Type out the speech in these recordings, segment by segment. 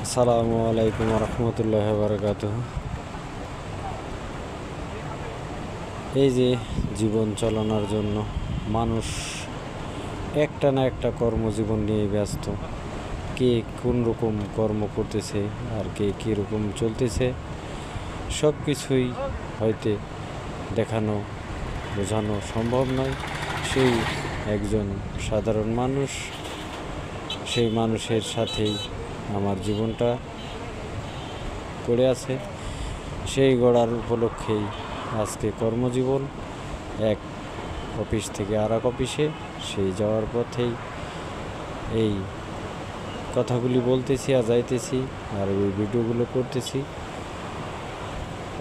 আসসালামু আলাইকুম রহমতুল্লাহ বারকাতুহ। এই যে জীবন চালানোর জন্য মানুষ একটা না একটা কর্মজীবন নিয়ে ব্যস্ত। কে কোন রকম কর্ম করতেছে আর কে কীরকম চলতেছে সব কিছুই হয়তো দেখানো বোঝানো সম্ভব নয়। সেই একজন সাধারণ মানুষ, সেই মানুষের সাথেই আমার জীবনটা পড়ে আছে। সেই গড়ার উপলক্ষেই আজকে কর্মজীবন, এক অফিস থেকে আর এক অফিসে সেই যাওয়ার পথেই এই কথাগুলি বলতেছি আর যাইতেছি আর ওই ভিডিওগুলো করতেছি।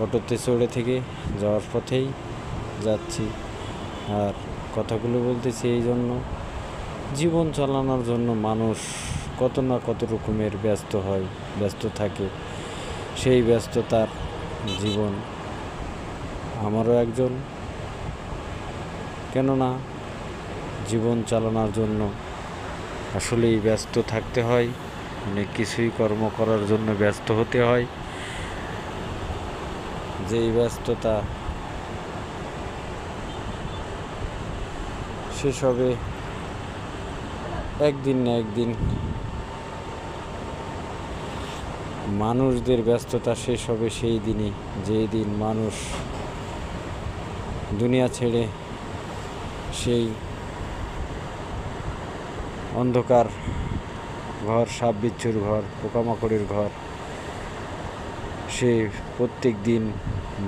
অটোতে চড়ে থেকে যাওয়ার পথেই যাচ্ছি আর কথাগুলো বলতেছি। এই জন্য জীবন চালানোর জন্য মানুষ কত না কত রকমের ব্যস্ত থাকে। সেই ব্যস্ততার জীবন আমারও একজন। কেননা জীবন চালানোর জন্য আসলেই ব্যস্ত থাকতে হয়, অনেক কিছুই কর্ম করার জন্য ব্যস্ত হতে হয়। যেই ব্যস্ততা শেষ হবে একদিন না একদিন। মানুষদের ব্যস্ততা শেষ হবে সেই দিনই, যেই দিন মানুষ দুনিয়া ছেড়ে সেই অন্ধকার ঘর, সাপ বিচ্ছুর ঘর, পোকামাকড়ের ঘর, সে প্রত্যেক দিন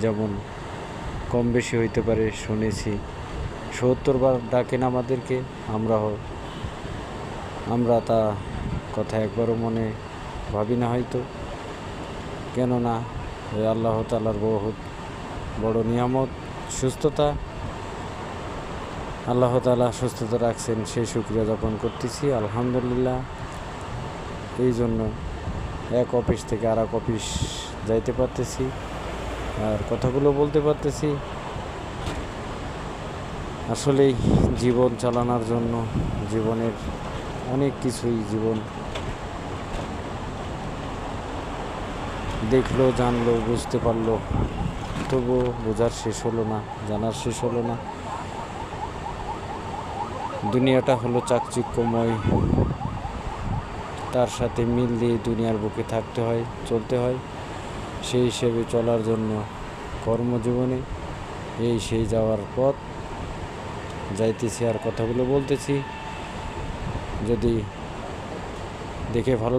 যেমন কম বেশি হইতে পারে শুনেছি ৭০ বার ডাকেন আমাদেরকে। আমরা তা কথা একবারও মনে ভাবি না হয়তো। কেননা ওই আল্লাহ তাআলার বহুত বড় নিয়ামত সুস্থতা। আল্লাহ তাআলা সুস্থতা রাখছেন, সেই শুকরিয়া যাপন করতেছি আলহামদুলিল্লাহ। এই জন্য এক অফিস থেকে আর এক অফিস যাইতে পারতেছি আর কথাগুলো বলতে পারতেছি। আসলেই জীবন চালানোর জন্য জীবনের অনেক কিছুই জীবন দেখলো, জানলো, বুঝতে পারলো, তবুও বোঝার শেষ হলো না, জানার শেষ হলো না। দুনিয়াটা হলো চাকচিক্যময়, তার সাথে মিল দিয়ে দুনিয়ার বুকে থাকতে হয়, চলতে হয়। সেই হিসেবে চলার জন্য কর্মজীবনে সেই যাওয়ার পথ যাইতেছি আর কথাগুলো বলতেছি। যদি দেখে ভালো